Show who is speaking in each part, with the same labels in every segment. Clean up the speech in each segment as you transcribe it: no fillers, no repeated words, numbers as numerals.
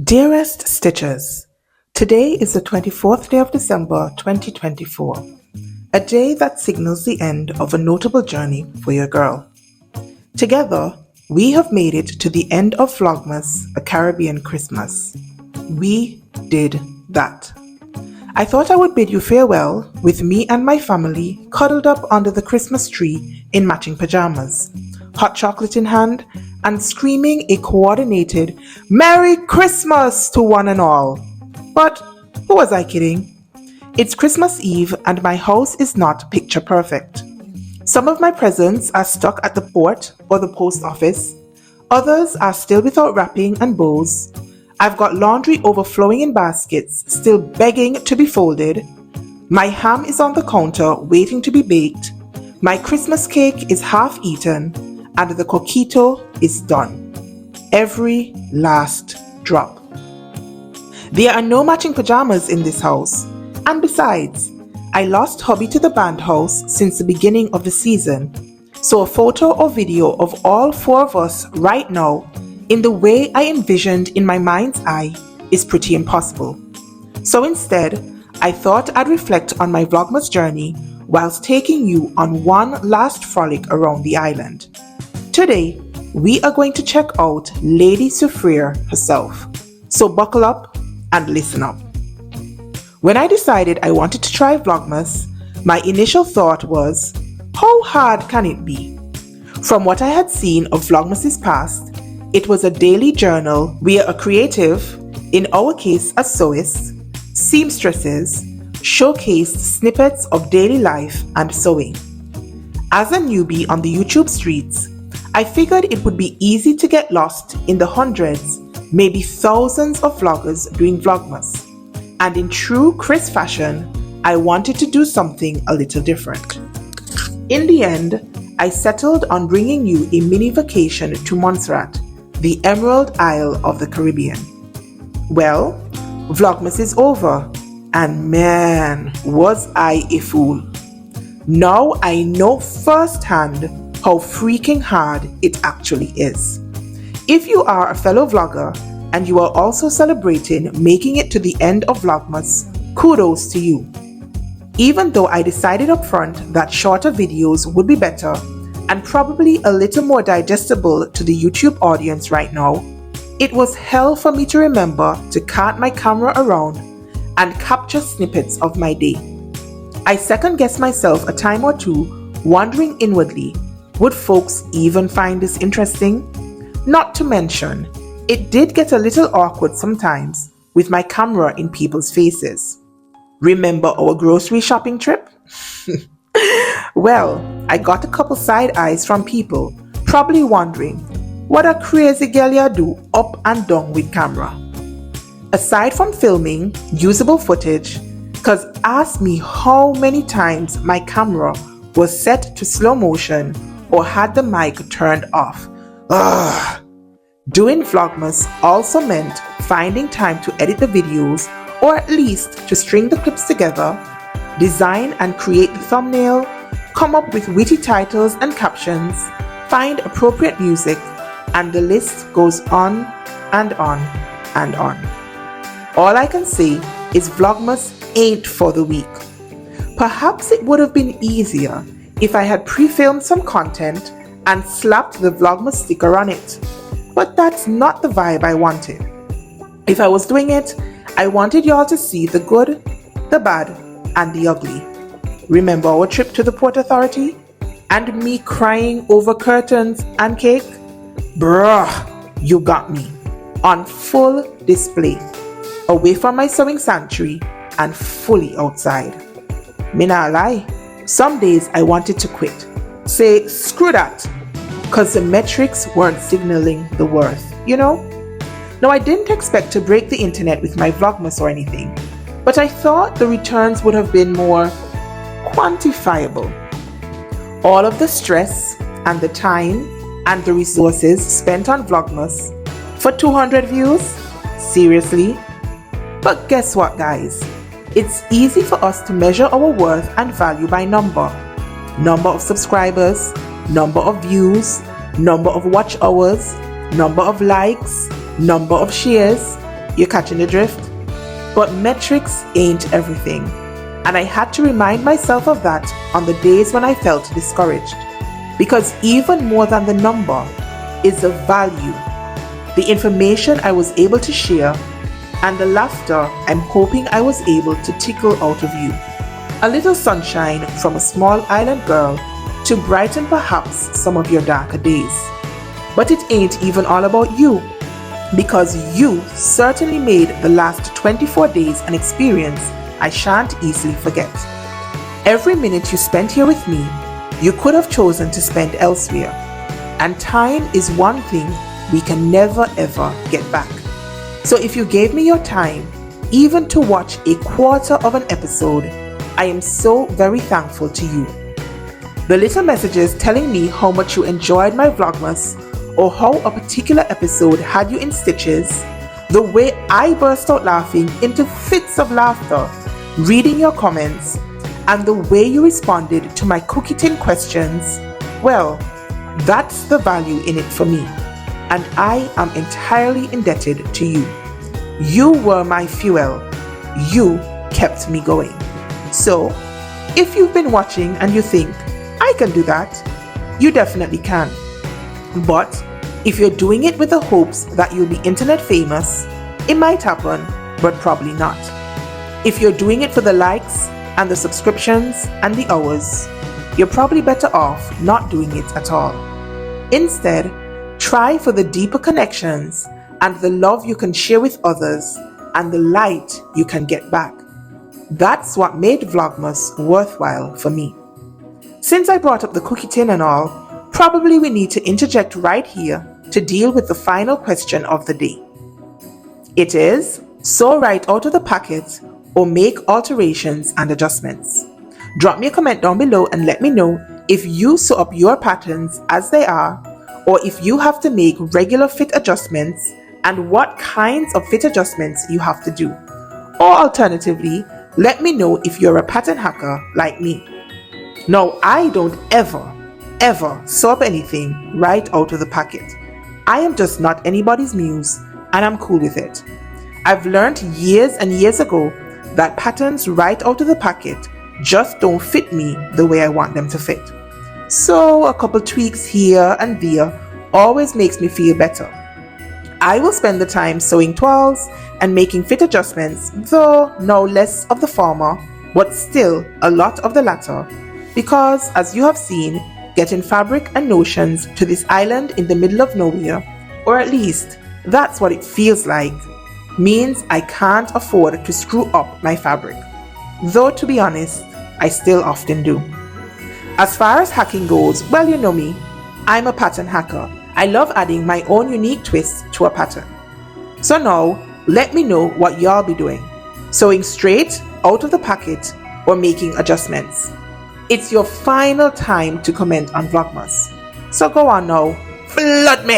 Speaker 1: Dearest Stitchers, today is the 24th day of December 2024, a day that signals the end of a notable journey for your girl. Together, we have made it to the end of Vlogmas, a Caribbean Christmas. We did that. I thought I would bid you farewell with me and my family cuddled up under the Christmas tree in matching pajamas, hot chocolate in hand, and screaming a coordinated Merry Christmas to one and all. But who was I kidding? It's Christmas Eve and my house is not picture perfect. Some of my presents are stuck at the port or the post office. Others are still without wrapping and bows. I've got laundry overflowing in baskets, still begging to be folded. My ham is on the counter waiting to be baked. My Christmas cake is half eaten. And the coquito is done. Every last drop. There are no matching pajamas in this house. And besides, I lost hubby to the band house since the beginning of the season. So a photo or video of all four of us right now, in the way I envisioned in my mind's eye, is pretty impossible. So instead, I thought I'd reflect on my Vlogmas journey whilst taking you on one last frolic around the island. Today, we are going to check out Lady Soufriere herself. So buckle up and listen up. When I decided I wanted to try Vlogmas, my initial thought was, how hard can it be? From what I had seen of Vlogmas's past, it was a daily journal where a creative, in our case a sewist, seamstresses, showcased snippets of daily life and sewing. As a newbie on the YouTube streets, I figured it would be easy to get lost in the hundreds, maybe thousands of vloggers doing Vlogmas. And in true Kris fashion, I wanted to do something a little different. In the end, I settled on bringing you a mini vacation to Montserrat, the Emerald Isle of the Caribbean. Well, Vlogmas is over, and man, was I a fool. Now I know firsthand how freaking hard it actually is. If you are a fellow vlogger and you are also celebrating making it to the end of Vlogmas, kudos to you. Even though I decided up front that shorter videos would be better and probably a little more digestible to the YouTube audience right now, it was hell for me to remember to cart my camera around and capture snippets of my day. I second-guessed myself a time or two, wondering inwardly, would folks even find this interesting? Not to mention, it did get a little awkward sometimes with my camera in people's faces. Remember our grocery shopping trip? Well, I got a couple side eyes from people, probably wondering, what a crazy girl you do up and down with camera. Aside from filming usable footage, cause ask me how many times my camera was set to slow motion or had the mic turned off. Ugh. Doing Vlogmas also meant finding time to edit the videos or at least to string the clips together, design and create the thumbnail, come up with witty titles and captions, find appropriate music, and the list goes on and on and on. All I can say is Vlogmas ain't for the weak. Perhaps it would have been easier if I had pre-filmed some content and slapped the Vlogmas sticker on it. But that's not the vibe I wanted. If I was doing it, I wanted y'all to see the good, the bad, and the ugly. Remember our trip to the Port Authority? And me crying over curtains and cake? Bruh, you got me. On full display. Away from my sewing sanctuary and fully outside. Me nah lie. Some days I wanted to quit. Say, screw that. Cause the metrics weren't signaling the worth, you know? Now I didn't expect to break the internet with my Vlogmas or anything, but I thought the returns would have been more quantifiable. All of the stress and the time and the resources spent on Vlogmas for 200 views? Seriously? But guess what, guys? It's easy for us to measure our worth and value by number. Number of subscribers, number of views, number of watch hours, number of likes, number of shares. You catching the drift? But metrics ain't everything. And I had to remind myself of that on the days when I felt discouraged. Because even more than the number is the value, the information I was able to share, and the laughter I'm hoping I was able to tickle out of you. A little sunshine from a small island girl to brighten perhaps some of your darker days. But it ain't even all about you, because you certainly made the last 24 days an experience I shan't easily forget. Every minute you spent here with me, you could have chosen to spend elsewhere. And time is one thing we can never ever get back. So if you gave me your time, even to watch a quarter of an episode, I am so very thankful to you. The little messages telling me how much you enjoyed my Vlogmas, or how a particular episode had you in stitches, the way I burst out laughing into fits of laughter, reading your comments, and the way you responded to my cookie tin questions, well, that's the value in it for me, and I am entirely indebted to you. You were my fuel. You kept me going. So, if you've been watching and you think, I can do that, you definitely can. But if you're doing it with the hopes that you'll be internet famous, it might happen, but probably not. If you're doing it for the likes and the subscriptions and the hours, you're probably better off not doing it at all. Instead, try for the deeper connections and the love you can share with others and the light you can get back. That's what made Vlogmas worthwhile for me. Since I brought up the cookie tin and all, probably we need to interject right here to deal with the final question of the day. It is, sew right out of the packet or make alterations and adjustments. Drop me a comment down below and let me know if you sew up your patterns as they are, or if you have to make regular fit adjustments and what kinds of fit adjustments you have to do. Or alternatively, let me know if you're a pattern hacker like me. Now, I don't ever sew up anything right out of the packet. I am just not anybody's muse, and I'm cool with it. I've learned years and years ago that patterns right out of the packet just don't fit me the way I want them to fit. So a couple tweaks here and there always makes me feel better. I will spend the time sewing toiles and making fit adjustments, though now less of the former, but still a lot of the latter, because as you have seen, getting fabric and notions to this island in the middle of nowhere, or at least that's what it feels like, means I can't afford to screw up my fabric. Though to be honest, I still often do. As far as hacking goes, well, you know me, I'm a pattern hacker. I love adding my own unique twist to a pattern. So now, let me know what y'all be doing. Sewing straight out of the packet or making adjustments. It's your final time to comment on Vlogmas. So go on now, flood me!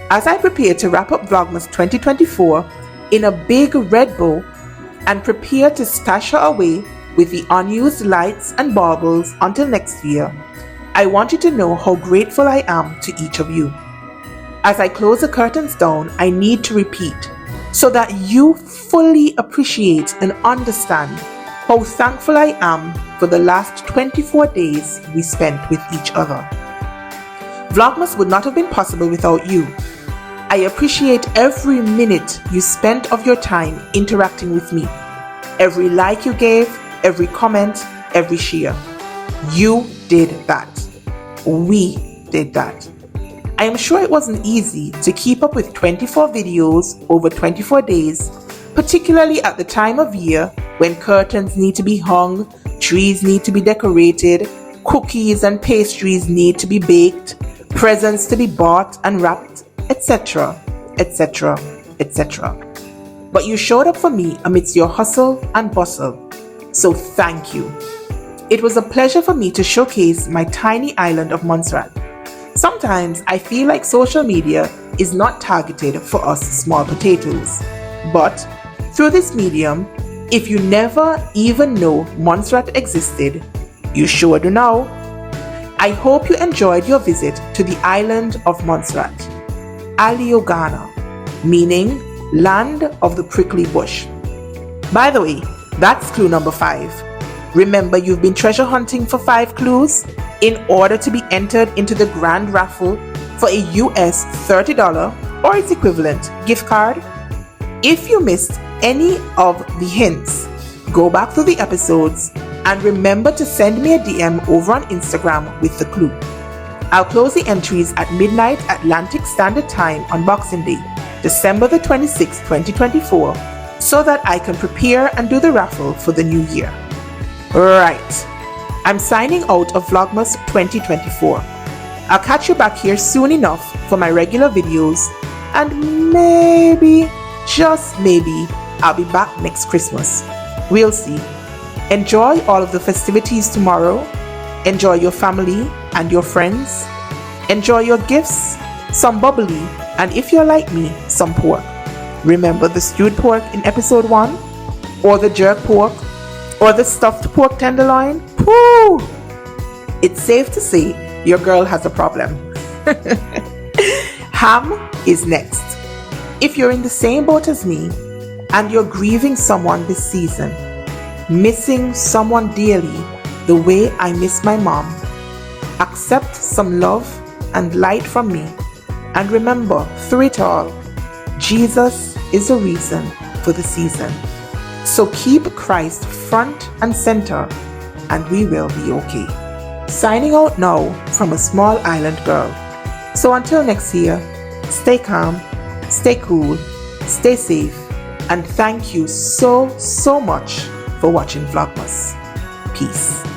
Speaker 1: As I prepare to wrap up Vlogmas 2024 in a big red bow and prepare to stash her away with the unused lights and baubles until next year, I want you to know how grateful I am to each of you. As I close the curtains down, I need to repeat so that you fully appreciate and understand how thankful I am for the last 24 days we spent with each other. Vlogmas would not have been possible without you. I appreciate every minute you spent of your time interacting with me. Every like you gave, every comment, every share. You did that. We did that. I am sure it wasn't easy to keep up with 24 videos over 24 days, particularly at the time of year when curtains need to be hung, trees need to be decorated, cookies and pastries need to be baked, presents to be bought and wrapped, etc., etc., etc. But you showed up for me amidst your hustle and bustle, so thank you. It was a pleasure for me to showcase my tiny island of Montserrat. Sometimes I feel like social media is not targeted for us small potatoes, but through this medium, if you never even know Montserrat existed, you sure do now. I hope you enjoyed your visit to the island of Montserrat, Aliogana, meaning land of the prickly bush. By the way, that's clue number 5. Remember, you've been treasure hunting for 5 clues in order to be entered into the grand raffle for a US $30 or its equivalent gift card. If you missed any of the hints, go back through the episodes and remember to send me a DM over on Instagram with the clue. I'll close the entries at midnight Atlantic Standard Time on Boxing Day, December the 26th, 2024, so that I can prepare and do the raffle for the new year. Right, I'm signing out of Vlogmas 2024. I'll catch you back here soon enough for my regular videos, and maybe, just maybe, I'll be back next Christmas. We'll see. Enjoy all of the festivities tomorrow. Enjoy your family and your friends. Enjoy your gifts, some bubbly, and if you're like me, some pork. Remember the stewed pork in episode 1? Or the jerk pork? Or the stuffed pork tenderloin? Woo! It's safe to say your girl has a problem. Ham is next. If you're in the same boat as me and you're grieving someone this season, missing someone dearly the way I miss my mom, accept some love and light from me, and remember, through it all, Jesus is the reason for the season. So keep Christ front and center and we will be okay. Signing out now from a small island girl. So until next year, stay calm, stay cool, stay safe, and thank you so much for watching Vlogmas. Peace.